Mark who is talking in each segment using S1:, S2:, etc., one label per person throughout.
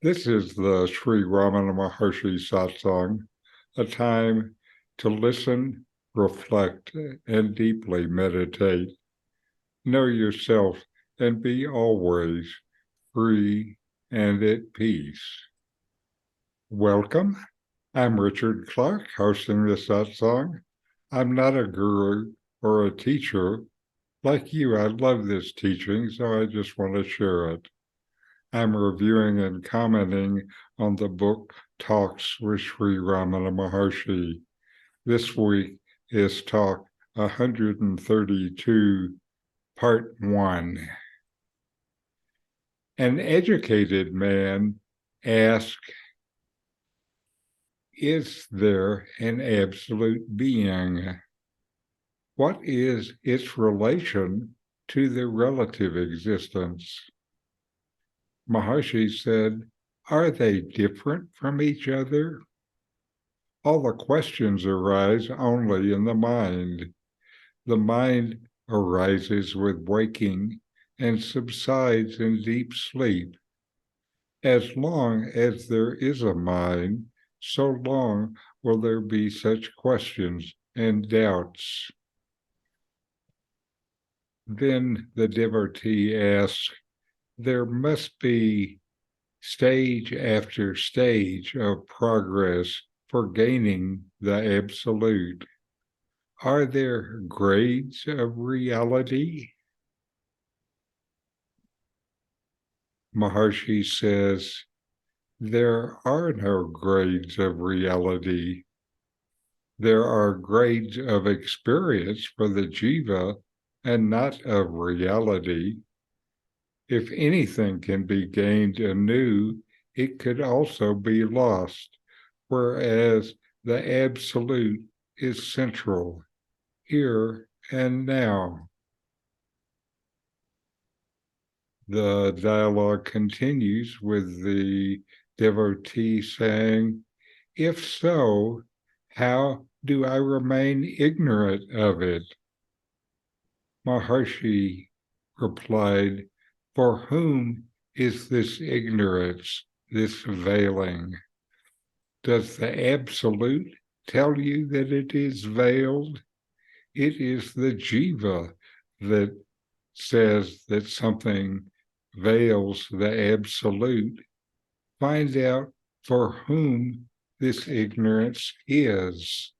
S1: This is the Sri Ramana Maharshi satsang, a time to listen, reflect, and deeply meditate. Know yourself and be always free and at peace. Welcome. I'm Richard Clarke, hosting this satsang. I'm not a guru or a teacher. Like you, I love this teaching, so I just want to share it. I'm reviewing and commenting on the book Talks with Sri Ramana Maharshi. This week is talk 132, part 1. An educated man asks, is there an absolute being? What is its relation to the relative existence? Maharshi said, are they different from each other? All the questions arise only in the mind. The mind arises with waking and subsides in deep sleep. As long as there is a mind, so long will there be such questions and doubts. Then the devotee asks, there must be stage after stage of progress for gaining the absolute. Are there grades of reality? Maharshi says, there are no grades of reality. There are grades of experience for the jiva and not of reality. If anything can be gained anew, it could also be lost, whereas the absolute is central, here and now. The dialogue continues with the devotee saying, if so, how do I remain ignorant of it? Maharshi replied, for whom is this ignorance, this veiling? Does the absolute tell you that it is veiled? It is the jiva that says that something veils the absolute. Find out for whom this ignorance is.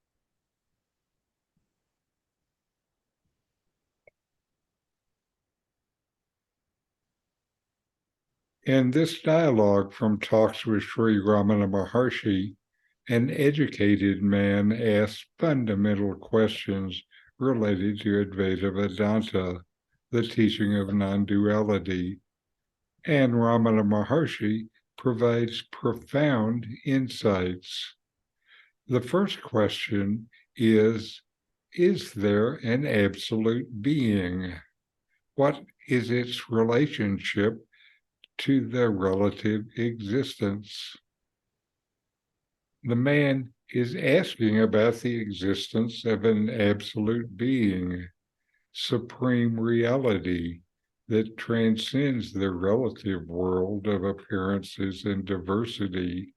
S1: In this dialogue from Talks with Sri Ramana Maharshi, an educated man asks fundamental questions related to Advaita Vedanta, the teaching of non-duality, and Ramana Maharshi provides profound insights. The first question is there an absolute being? What is its relationship to the relative existence? The man is asking about the existence of an absolute being, supreme reality that transcends the relative world of appearances and diversity.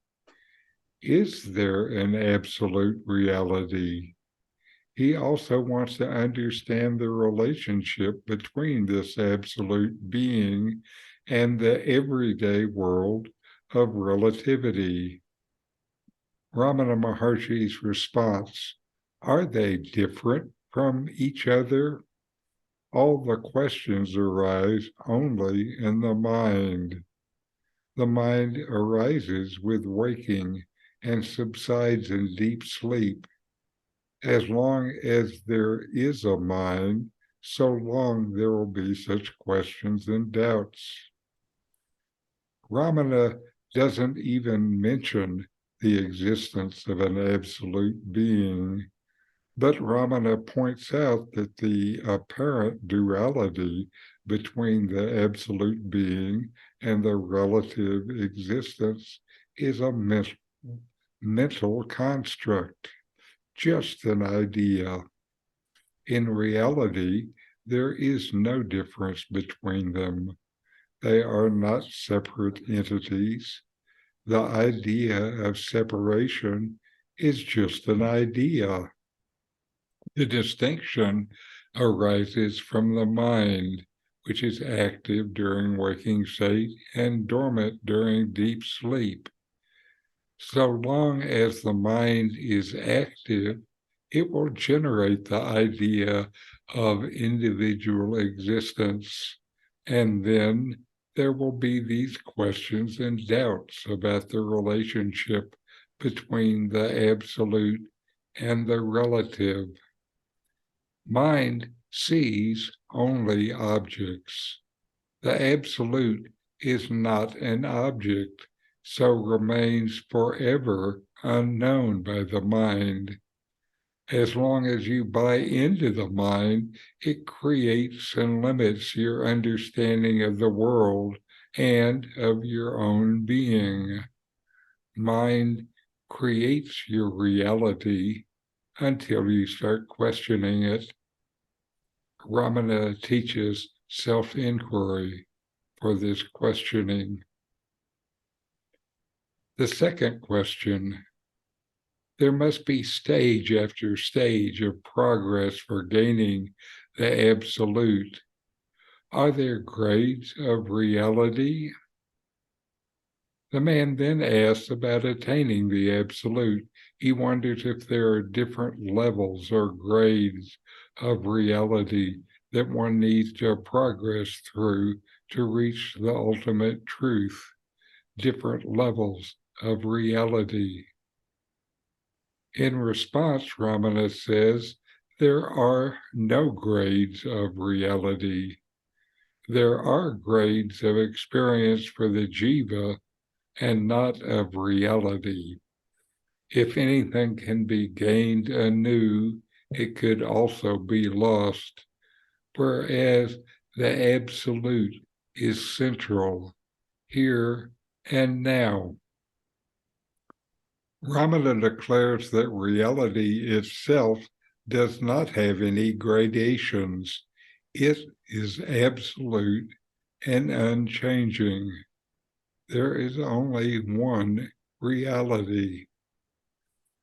S1: Is there an absolute reality? He also wants to understand the relationship between this absolute being and the everyday world of relativity. Ramana Maharshi's response, are they different from each other? All the questions arise only in the mind. The mind arises with waking and subsides in deep sleep. As long as there is a mind, so long there will be such questions and doubts. Ramana doesn't even mention the existence of an absolute being, but Ramana points out that the apparent duality between the absolute being and the relative existence is a mental construct, just an idea. In reality, there is no difference between them. They are not separate entities. the idea of separation is just an idea. The distinction arises from the mind, which is active during waking state and dormant during deep sleep. So long as the mind is active, it will generate the idea of individual existence. And then there will be these questions and doubts about the relationship between the absolute and the relative. Mind sees only objects. The absolute is not an object, so remains forever unknown by the mind. As long as you buy into the mind, it creates and limits your understanding of the world and of your own being. Mind creates your reality until you start questioning it. Ramana teaches self-inquiry for this questioning. The second question: there must be stage after stage of progress for gaining the absolute. Are there grades of reality? The man then asks about attaining the absolute. He wonders if there are different levels or grades of reality that one needs to progress through to reach the ultimate truth. Different levels of reality. In response, Ramana says, there are no grades of reality. There are grades of experience for the jiva and not of reality. If anything can be gained anew, it could also be lost, whereas the absolute is central, here and now. Ramana declares that reality itself does not have any gradations. It is absolute and unchanging. There is only one reality.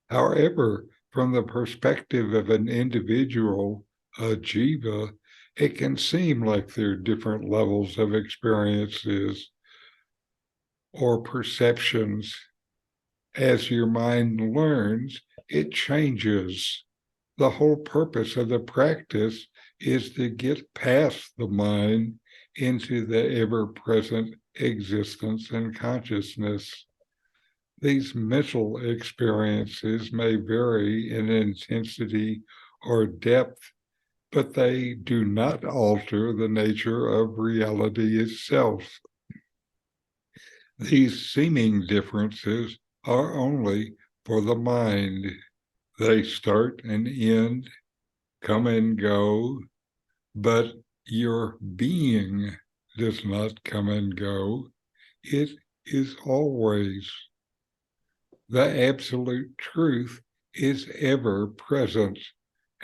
S1: However, from the perspective of an individual, a jiva, it can seem like there are different levels of experiences or perceptions. As your mind learns, it changes. The whole purpose of the practice is to get past the mind into the ever-present existence and consciousness. These mental experiences may vary in intensity or depth, but they do not alter the nature of reality itself. These seeming differences are only for the mind. They start and end, come and go, but your being does not come and go. It is always. The absolute truth is ever present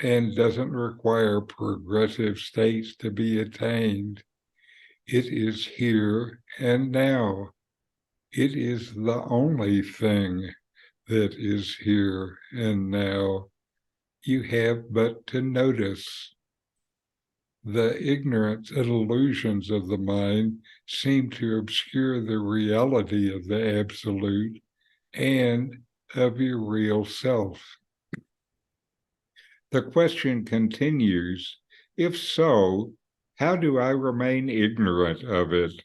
S1: and doesn't require progressive states to be attained. It is here and now. It is the only thing that is here and now. You have but to notice. The ignorance and illusions of the mind seem to obscure the reality of the absolute and of your real self. The question continues, if so, how do I remain ignorant of it?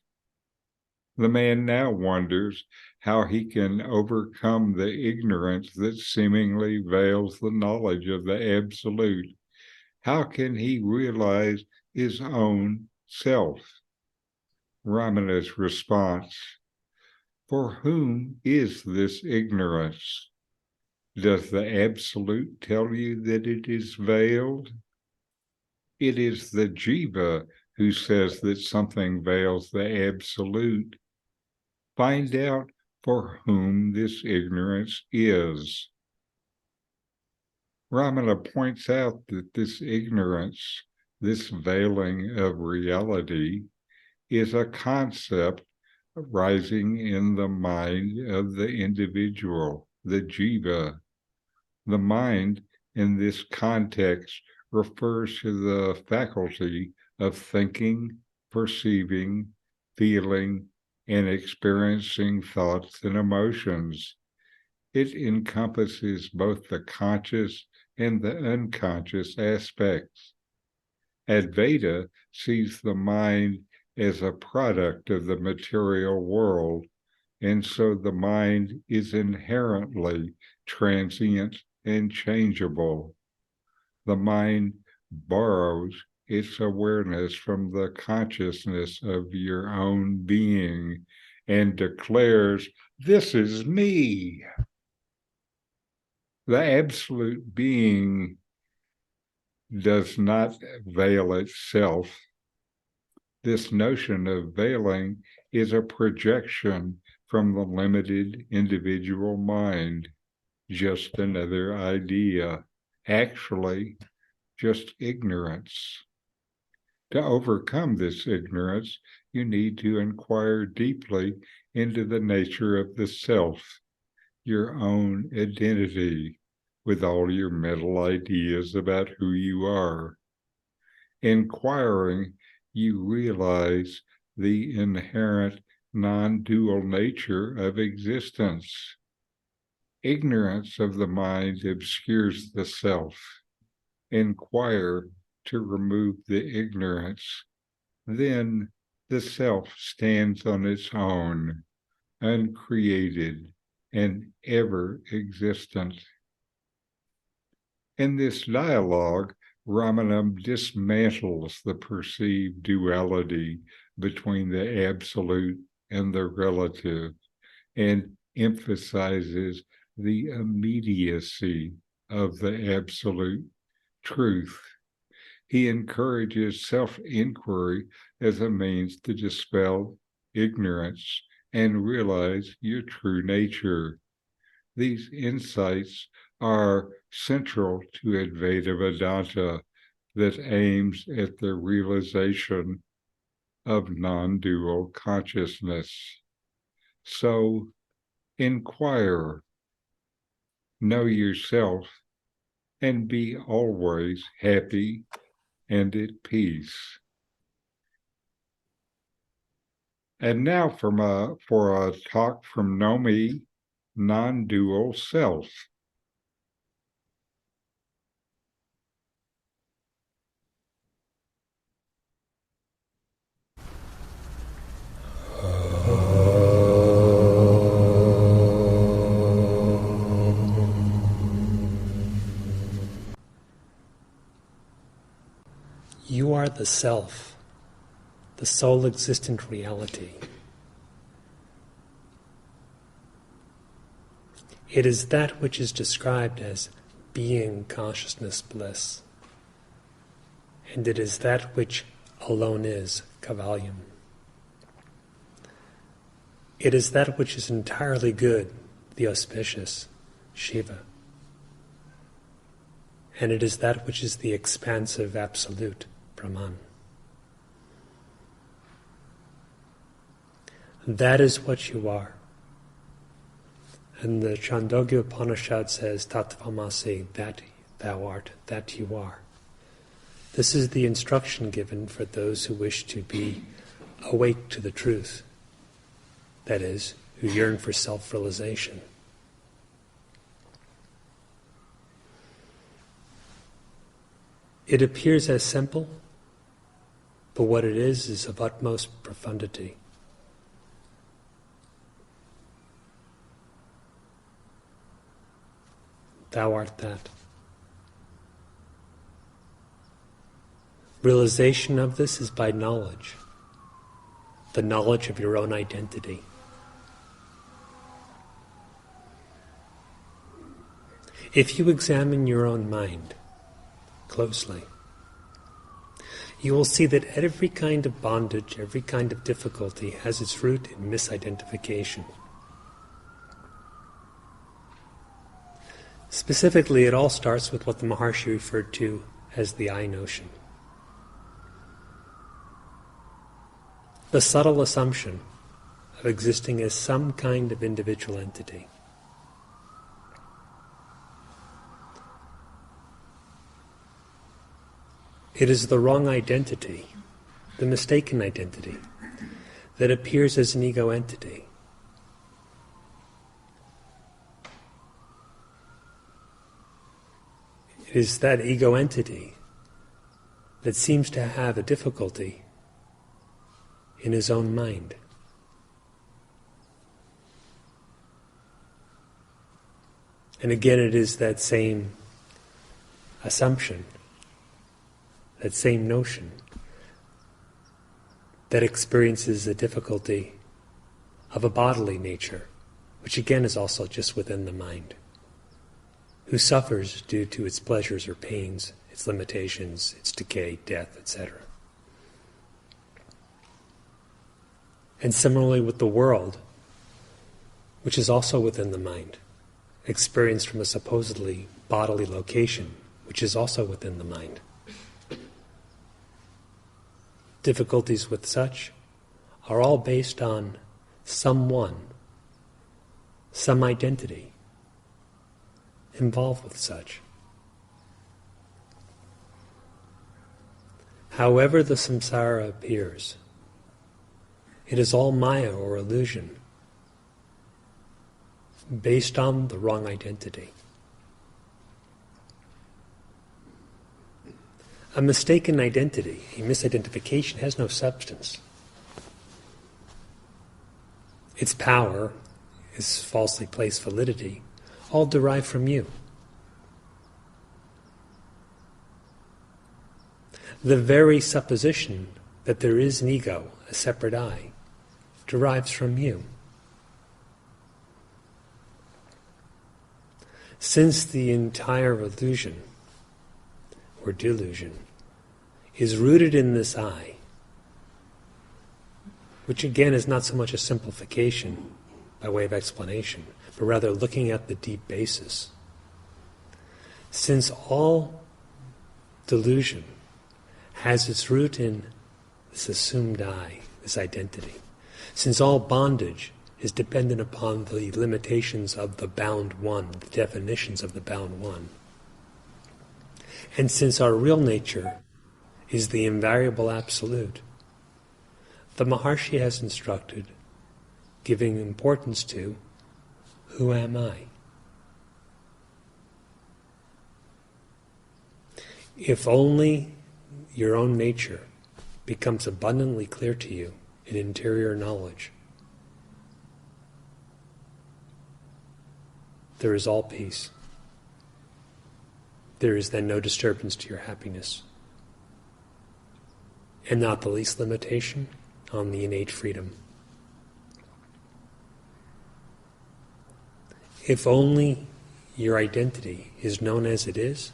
S1: The man now wonders how he can overcome the ignorance that seemingly veils the knowledge of the absolute. How can he realize his own self? Ramana's response: for whom is this ignorance? Does the absolute tell you that it is veiled? It is the jiva who says that something veils the absolute. Find out for whom this ignorance is. Ramana points out that this ignorance, this veiling of reality, is a concept rising in the mind of the individual, the jiva. The mind, in this context, refers to the faculty of thinking, perceiving, feeling, and experiencing thoughts and emotions. It encompasses both the conscious and the unconscious aspects. Advaita sees the mind as a product of the material world, and so the mind is inherently transient and changeable. The mind borrows its awareness from the consciousness of your own being and declares, "This is me." The absolute being does not veil itself. This notion of veiling is a projection from the limited individual mind, just another idea, actually just ignorance. To overcome this ignorance, you need to inquire deeply into the nature of the self, your own identity, with all your mental ideas about who you are. Inquiring, you realize the inherent non-dual nature of existence. Ignorance of the mind obscures the self. Inquire to remove the ignorance. Then the self stands on its own, uncreated and ever existent. In this dialogue, Ramana dismantles the perceived duality between the absolute and the relative and emphasizes the immediacy of the absolute truth. He encourages self-inquiry as a means to dispel ignorance and realize your true nature. These insights are central to Advaita Vedanta that aims at the realization of non-dual consciousness. So, inquire, know yourself, and be always happy and at peace. And now for a talk from Nome, Non-Dual Self.
S2: You are the self, the sole existent reality. It is that which is described as being consciousness bliss. And it is that which alone is Kavalyam. It is that which is entirely good, the auspicious, Shiva. And it is that which is the expansive absolute, Brahman. That is what you are. And the Chandogya Upanishad says, Tattvamasi, that thou art, that you are. This is the instruction given for those who wish to be awake to the truth. That is, who yearn for self-realization. It appears as simple, but what it is of utmost profundity. Thou art that. Realization of this is by knowledge, the knowledge of your own identity. If you examine your own mind closely, you will see that every kind of bondage, every kind of difficulty has its root in misidentification. Specifically, it all starts with what the Maharshi referred to as the I notion. The subtle assumption of existing as some kind of individual entity. It is the wrong identity, the mistaken identity, that appears as an ego entity. It is that ego entity that seems to have a difficulty in his own mind. And again, it is that same assumption, that same notion, that experiences the difficulty of a bodily nature, which again is also just within the mind, who suffers due to its pleasures or pains, its limitations, its decay, death, etc. And similarly with the world, which is also within the mind, experienced from a supposedly bodily location, which is also within the mind. Difficulties with such are all based on someone, some identity involved with such. However the samsara appears, it is all maya or illusion, based on the wrong identity. A mistaken identity, a misidentification, has no substance. Its power, its falsely placed validity, all derive from you. The very supposition that there is an ego, a separate I, derives from you. Since the entire illusion, or delusion, is rooted in this I, which again is not so much a simplification by way of explanation, but rather looking at the deep basis. Since all delusion has its root in this assumed I, this identity, since all bondage is dependent upon the limitations of the bound one, the definitions of the bound one, and since our real nature is the invariable absolute, the Maharshi has instructed, giving importance to, who am I? If only your own nature becomes abundantly clear to you in interior knowledge, there is all peace. There is then no disturbance to your happiness, and not the least limitation on the innate freedom. If only your identity is known as it is,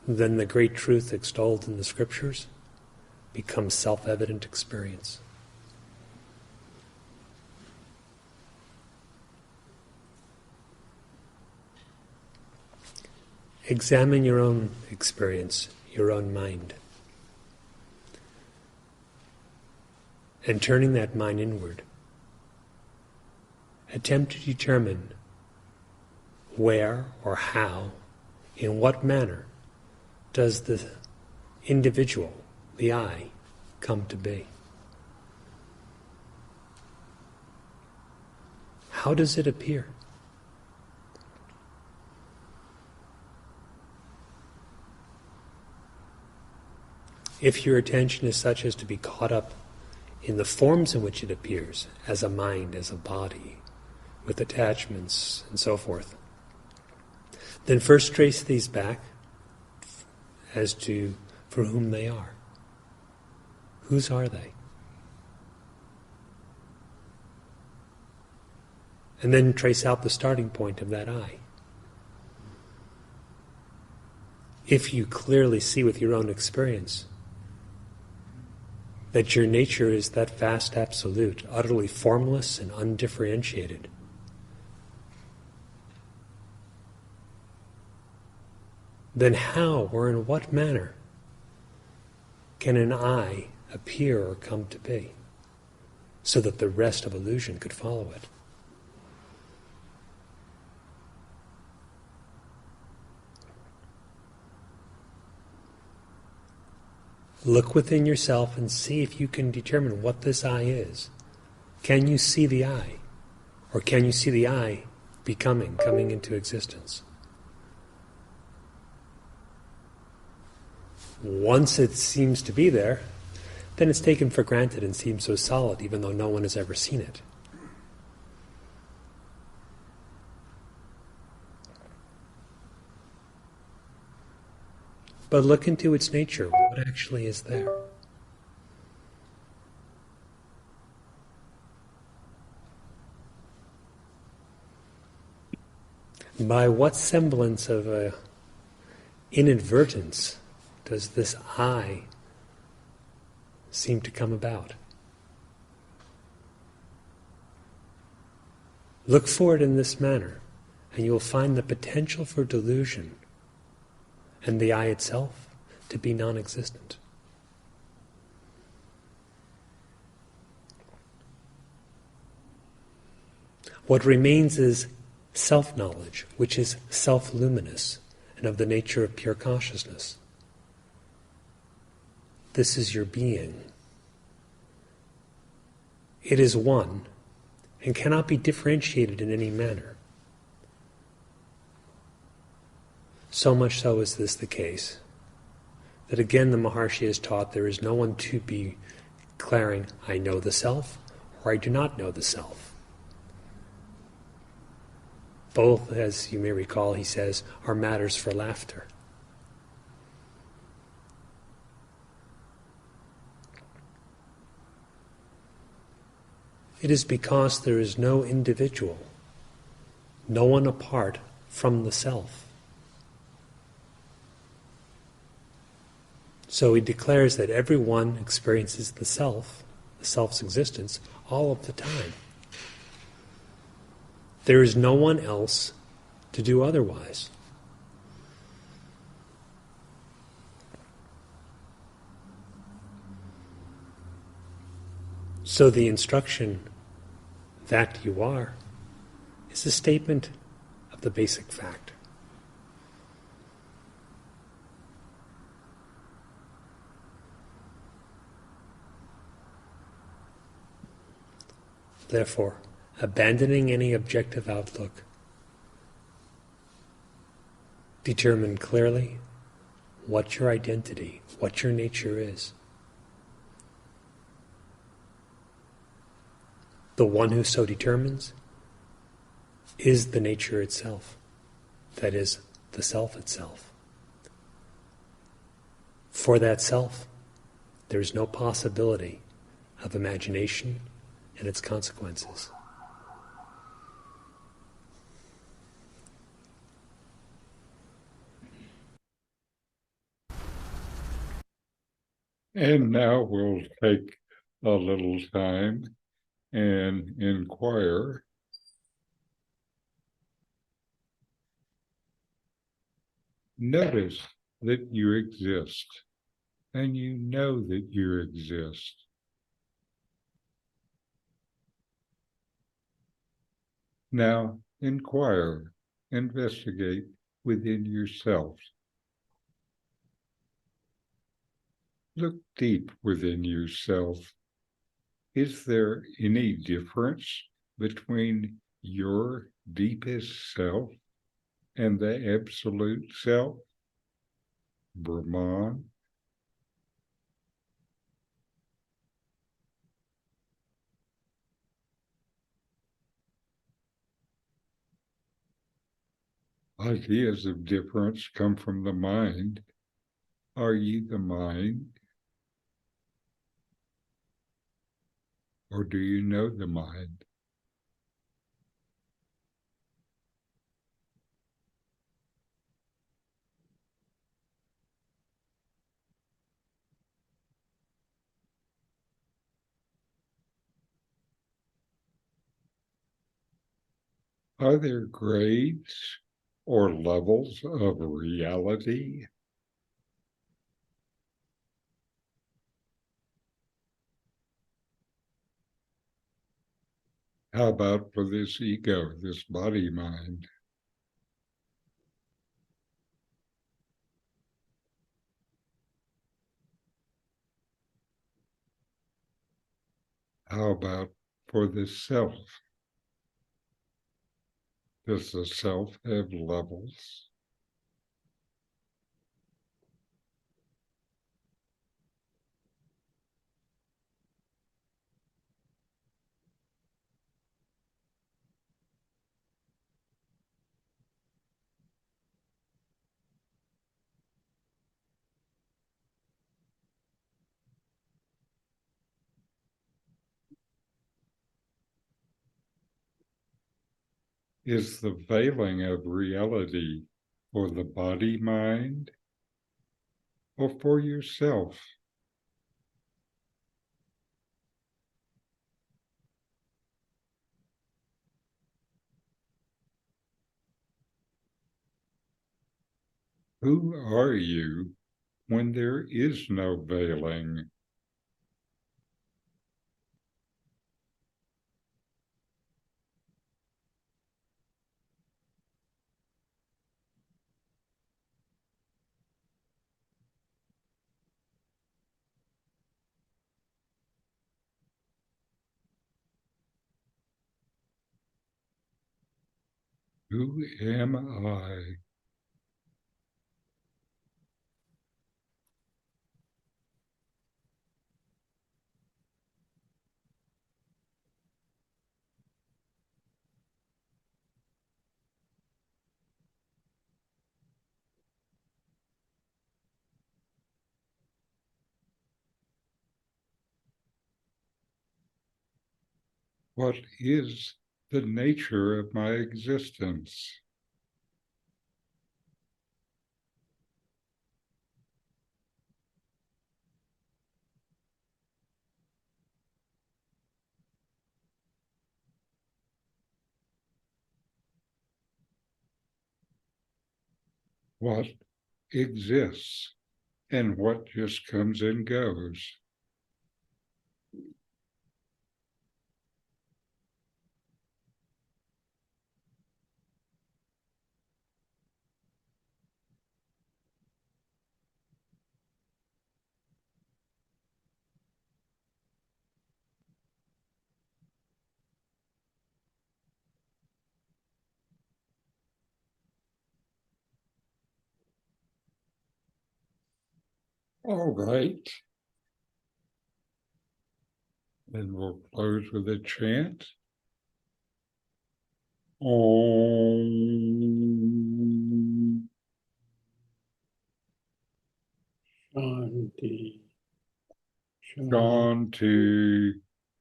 S2: then the great truth extolled in the scriptures becomes self-evident experience. Examine your own experience, your own mind, and turning that mind inward, attempt to determine where or how, in what manner, does the individual, the I, come to be. How does it appear? If your attention is such as to be caught up in the forms in which it appears, as a mind, as a body, with attachments and so forth, then first trace these back as to for whom they are. Whose are they? And then trace out the starting point of that I. If you clearly see with your own experience that your nature is that vast absolute, utterly formless and undifferentiated, then how or in what manner can an I appear or come to be, so that the rest of illusion could follow it. Look within yourself and see if you can determine what this I is. Can you see the I? Or can you see the I coming into existence? Once it seems to be there, then it's taken for granted and seems so solid, even though no one has ever seen it. But look into its nature. What actually is there? By what semblance of inadvertence does this I seem to come about? Look for it in this manner, and you will find the potential for delusion and the I itself to be non-existent. What remains is self-knowledge, which is self-luminous and of the nature of pure consciousness. This is your being. It is one and cannot be differentiated in any manner. So much so is this the case, that again the Maharshi has taught there is no one to be declaring, I know the self, or I do not know the self. Both, as you may recall, he says, are matters for laughter. It is because there is no individual, no one apart from the self. So he declares that everyone experiences the self's existence, all of the time. There is no one else to do otherwise. So the instruction, that you are, is a statement of the basic fact. Therefore, abandoning any objective outlook, determine clearly what your identity, what your nature is. The one who so determines is the nature itself, that is, the self itself. For that self, there is no possibility of imagination and its consequences.
S1: And now we'll take a little time and inquire. Notice that you exist, and you know that you exist. Now inquire, investigate within yourself. Look deep within yourself. Is there any difference between your deepest self and the absolute self, Brahman? Ideas of difference come from the mind. Are you the mind? Or do you know the mind? Are there grades or levels of reality? How about for this ego, this body mind? How about for the self? Does the self have levels? Is the veiling of reality for the body mind or for yourself? Who are you when there is no veiling? Who am I? What is the nature of my existence? What exists and what just comes and goes? All right. And we'll close with a chant. Om.
S3: Shanti.
S1: Shanti.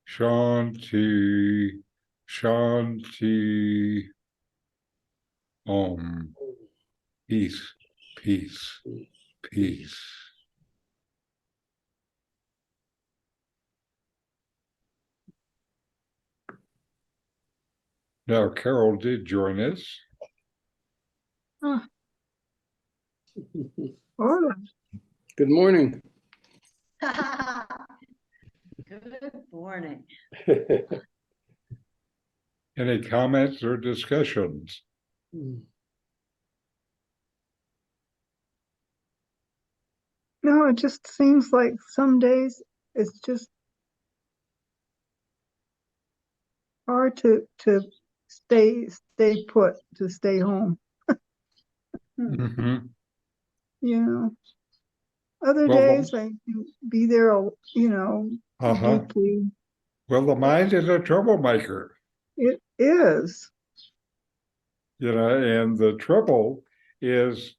S1: Shanti. Shanti. Om. Peace. Peace. Peace. Now, Carol did join us.
S4: Huh. Oh,
S3: Good morning.
S5: Good morning.
S1: Any comments or discussions?
S4: no, it just seems like some days it's just hard to stay put, to stay home.
S1: Mm-hmm.
S4: You know, other
S1: Well,
S4: days I can be there,
S1: Uh-huh.
S4: deeply.
S1: Well, the mind is a troublemaker,
S4: It is.
S1: and the trouble is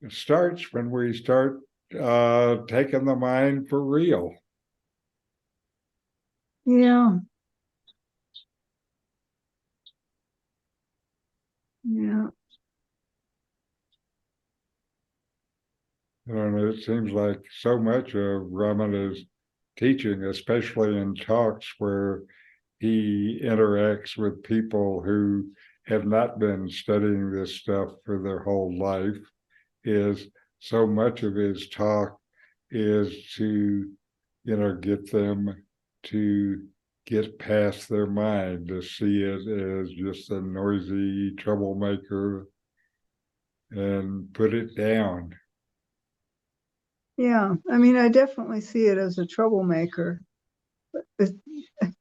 S1: it starts when we start taking the mind for real.
S4: Yeah. Yeah.
S1: And it seems like so much of Ramana's teaching, especially in talks where he interacts with people who have not been studying this stuff for their whole life, is so much of his talk is to, get them to get past their mind, to see it as just a noisy troublemaker and put it down.
S4: Yeah, I mean, I definitely see it as a troublemaker,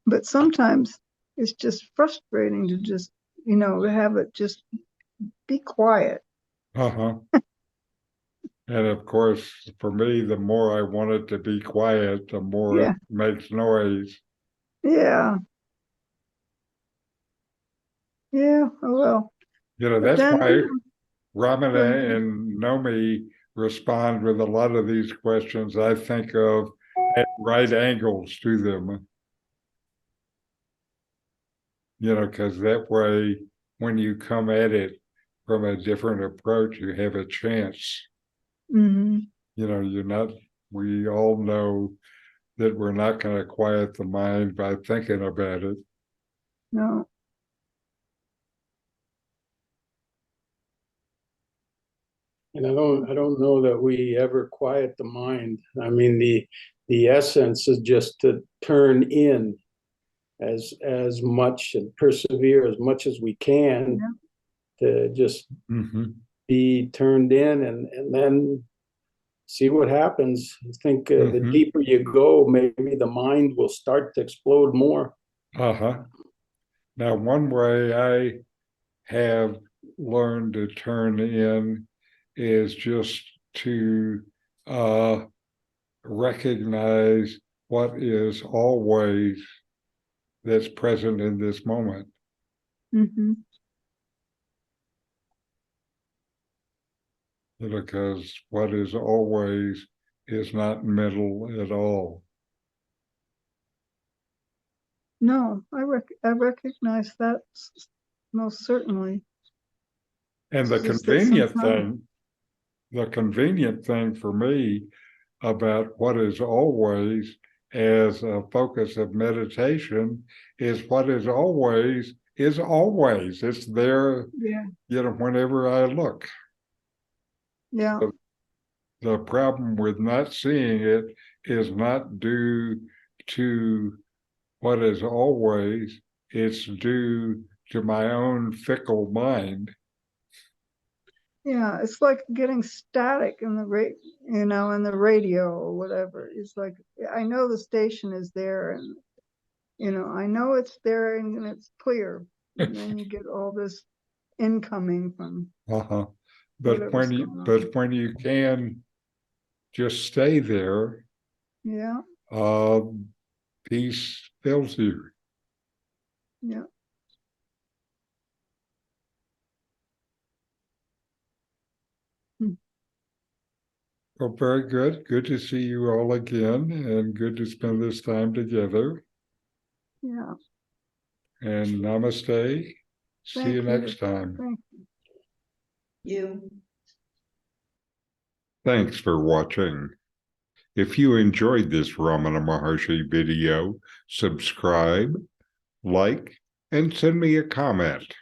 S4: but sometimes it's just frustrating to just, have it just be quiet.
S1: Uh-huh. And of course, for me, the more I want it to be quiet, the more
S4: Yeah.
S1: it makes noise.
S4: Yeah. Yeah, well, but
S1: That's
S4: then,
S1: why
S4: go ahead.
S1: Ramana and Nome respond with a lot of these questions I think of at right angles to them. Because that way, when you come at it from a different approach, you have a chance.
S4: Mhm.
S1: You're not, we all know that we're not going to quiet the mind by thinking about it.
S4: No.
S3: And I don't know that we ever quiet the mind. I mean, the essence is just to turn in as much and persevere as much as we can, to just be turned in, and then see what happens. I think the deeper you go, maybe the mind will start to explode more.
S1: Uh-huh. Now, one way I have learned to turn in is just to recognize what is always that's present in this moment.
S4: Mm-hmm.
S1: Because what is always is not mental at all.
S4: No, I recognize that most certainly.
S1: And
S4: the
S1: convenient thing for me about what is always as a focus of meditation is what is always is always. It's there, whenever I look.
S4: Yeah.
S1: The problem with not seeing it is not due to what is always, it's due to my own fickle mind.
S4: Yeah, it's like getting static in the in the radio or whatever. It's like, I know the station is there, and I know it's there and it's clear. And then you get all this incoming from
S1: But when you can just stay there, peace fills you.
S4: Yeah.
S1: Well, very good. Good to see you all again, and good to spend this time together.
S4: Yeah.
S1: And namaste. See you next time.
S4: Thank
S5: You.
S1: Thanks for watching. If you enjoyed this Ramana Maharshi video, subscribe, like, and send me a comment.